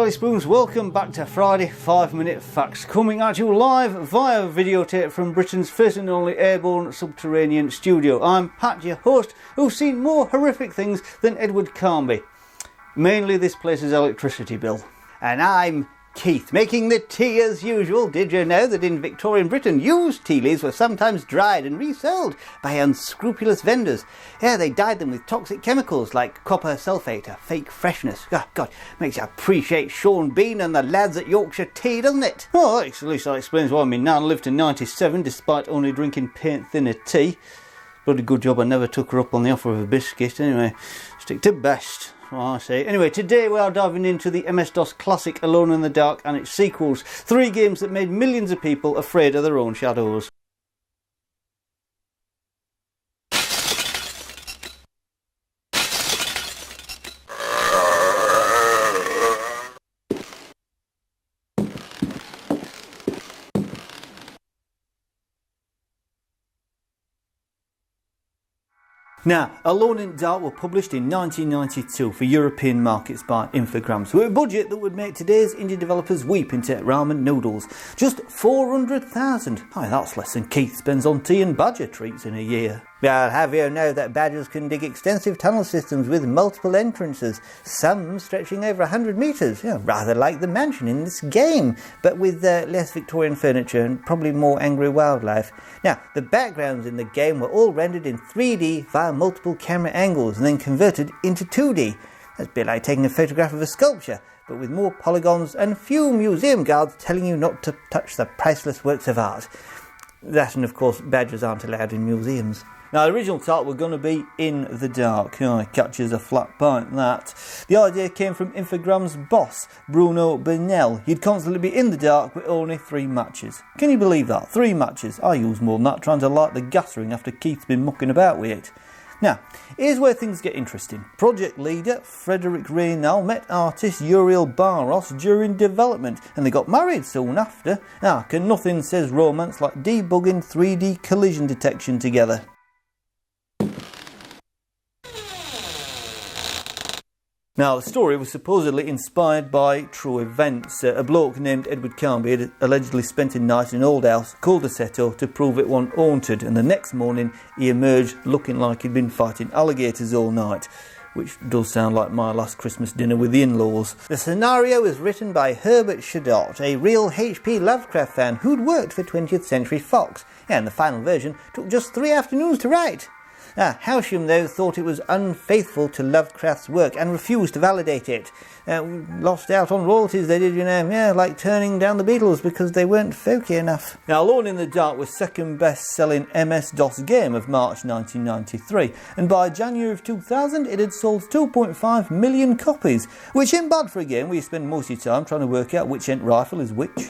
Jelly Spoons, welcome back to Friday 5-Minute Facts, coming at you live via videotape from Britain's first and only airborne subterranean studio. I'm Pat, your host, who's seen more horrific things than Edward Carnby. Mainly this place's electricity bill. And I'm Keith, making the tea as usual. Did you know that in Victorian Britain, used tea leaves were sometimes dried and resold by unscrupulous vendors? Yeah, they dyed them with toxic chemicals like copper sulphate, a fake freshness. Oh, God, makes you appreciate Sean Bean and the lads at Yorkshire Tea, doesn't it? Well, at least that explains why my nan lived to 97 despite only drinking paint thinner tea. Bloody good job I never took her up on the offer of a biscuit. Anyway, stick to best. I say. Anyway, today we are diving into the MS-DOS classic Alone in the Dark and its sequels, 3 games that made millions of people afraid of their own shadows. Now, Alone in the Dark were published in 1992 for European markets by Infogrames, with a budget that would make today's indie developers weep into ramen noodles. Just 400,000. Oh, that's less than Keith spends on tea and badger treats in a year. I'll have you know that badgers can dig extensive tunnel systems with multiple entrances, some stretching over 100 metres, rather like the mansion in this game, but with less Victorian furniture and probably more angry wildlife. Now, the backgrounds in the game were all rendered in 3D via multiple camera angles and then converted into 2D. That's a bit like taking a photograph of a sculpture, but with more polygons and few museum guards telling you not to touch the priceless works of art. That, and of course, badgers aren't allowed in museums. Now, the original title were going to be In the Dark. It catches a flat pint, that. The idea came from Infogrames' boss, Bruno Bernal. He'd constantly be in the dark with only 3 matches. Can you believe that? 3 matches. I use more than that, trying to light the gas ring after Keith's been mucking about with it. Now, here's where things get interesting. Project leader Frederick Reynal met artist Uriel Barros during development, and they got married soon after. And nothing says romance like debugging 3D collision detection together. Now, the story was supposedly inspired by true events. A bloke named Edward Carnby had allegedly spent a night in an old house called the Seto to prove it wasn't haunted, and the next morning he emerged looking like he'd been fighting alligators all night, which does sound like my last Christmas dinner with the in-laws. The scenario was written by Herbert Shadot, a real H.P. Lovecraft fan who'd worked for 20th Century Fox, and the final version took just 3 afternoons to write. Howsham, though, thought it was unfaithful to Lovecraft's work and refused to validate it. Lost out on royalties, they did, like turning down the Beatles because they weren't folky enough. Now, Alone in the Dark was second best-selling MS-DOS game of March 1993, and by January of 2000 it had sold 2.5 million copies, which ain't bad for a game where you spend most of your time trying to work out which end rifle is which.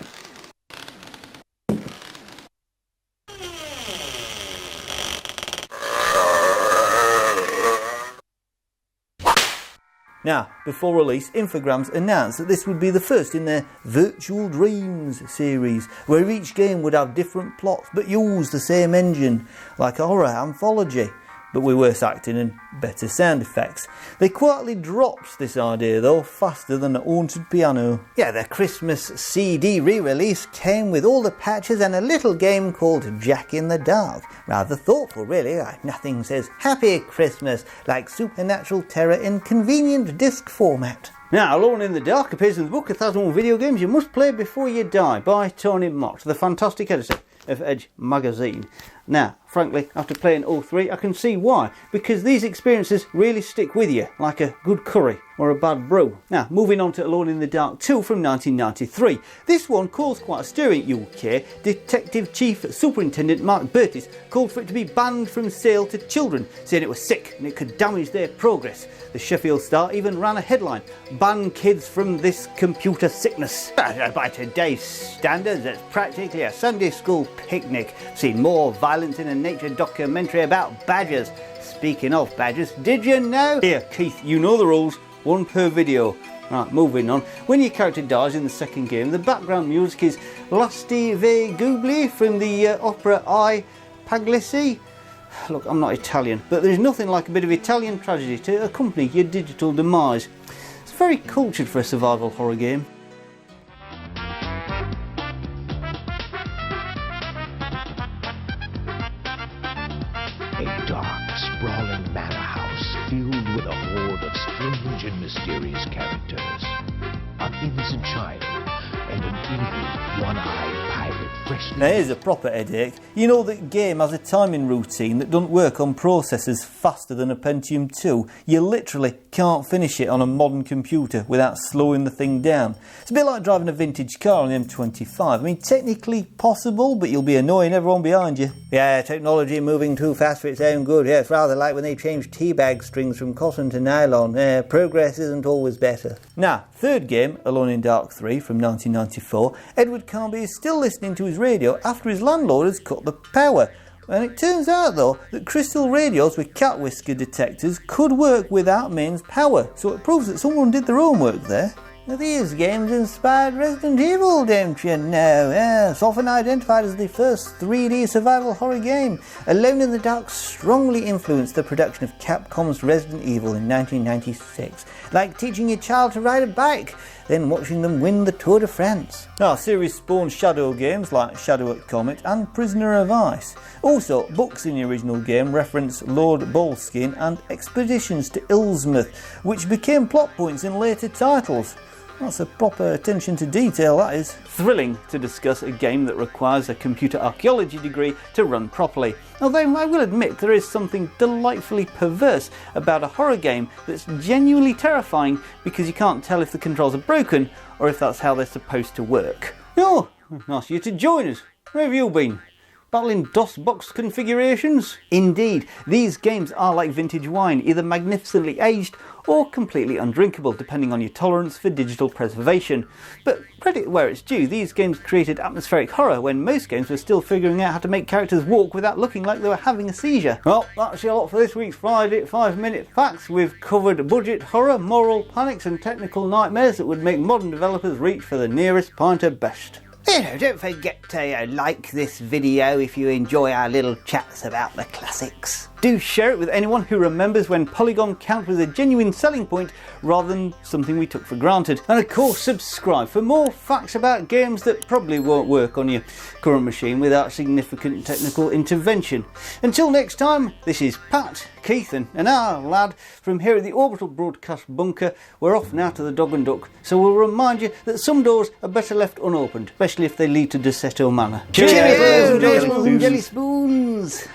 Now, before release, Infogrames announced that this would be the first in their Virtual Dreams series, where each game would have different plots but use the same engine, like a horror anthology, but with worse acting and better sound effects. They quietly dropped this idea, though, faster than a haunted piano. Yeah, the Christmas CD re-release came with all the patches and a little game called Jack in the Dark. Rather thoughtful, really. Nothing says Happy Christmas like supernatural terror in convenient disc format. Now, Alone in the Dark appears in the book 1001 Video Games You Must Play Before You Die by Tony Mott, the fantastic editor of Edge magazine. Now, frankly, after playing all 3, I can see why, because these experiences really stick with you, like a good curry or a bad brew. Now, moving on to Alone in the Dark 2 from 1993. This one caused quite a stir in UK. Detective Chief Superintendent Mark Burtis called for it to be banned from sale to children, saying it was sick and it could damage their progress. The Sheffield Star even ran a headline, "Ban kids from this computer sickness." By today's standards, it's practically a Sunday school picnic. Seen more violence in a nature documentary about badgers. Speaking of badgers, did you know? Here, Keith, you know the rules. 1 per video. Right, moving on. When your character dies in the second game, the background music is Lasti Ve Gubli from the opera I Pagliacci. Look, I'm not Italian, but there's nothing like a bit of Italian tragedy to accompany your digital demise. It's very cultured for a survival horror game. A dark, sprawling manor house filled with a horde of strange and mysterious characters. An innocent child and an evil, one-eyed pirate freshly... Now here's a proper headache. You know that game has a timing routine that doesn't work on processors faster than a Pentium 2. You literally can't finish it on a modern computer without slowing the thing down. It's a bit like driving a vintage car on the M25. I mean, technically possible, but you'll be annoying everyone behind you. Yeah, technology moving too fast for its own good. Yeah, it's rather like when they changed teabag strings from cotton to nylon. Progress isn't always better. Now, third game, Alone in Dark 3 from 1994. Edward Carnby is still listening to his radio after his landlord has cut the power. And it turns out though that crystal radios with cat whisker detectors could work without mains power, so it proves that someone did their homework there. Now these games inspired Resident Evil, don't you know? Yes, often identified as the first 3D survival horror game. Alone in the Dark strongly influenced the production of Capcom's Resident Evil in 1996, like teaching your child to ride a bike, then watching them win the Tour de France. Our series spawned shadow games like Shadow at Comet and Prisoner of Ice. Also, books in the original game reference Lord Boleskine and Expeditions to Ilsmouth, which became plot points in later titles. That's a proper attention to detail, that is. Thrilling to discuss a game that requires a computer archaeology degree to run properly. Although I will admit there is something delightfully perverse about a horror game that's genuinely terrifying because you can't tell if the controls are broken or if that's how they're supposed to work. Oh, nice of you to join us. Where have you been? Battling DOS-box configurations? Indeed, these games are like vintage wine, either magnificently aged or completely undrinkable, depending on your tolerance for digital preservation. But credit where it's due, these games created atmospheric horror when most games were still figuring out how to make characters walk without looking like they were having a seizure. Well, that's your lot for this week's Friday 5-minute facts. We've covered budget horror, moral panics and technical nightmares that would make modern developers reach for the nearest pint of best. Don't forget to like this video if you enjoy our little chats about the classics. Do share it with anyone who remembers when polygon count was a genuine selling point rather than something we took for granted. And of course subscribe for more facts about games that probably won't work on your current machine without significant technical intervention. Until next time, this is Pat, Keith and our lad from here at the Orbital Broadcast Bunker. We're off now to the Dog and Duck, so we'll remind you that some doors are better left unopened, especially if they lead to Desetto Manor. Cheers, jelly spoons!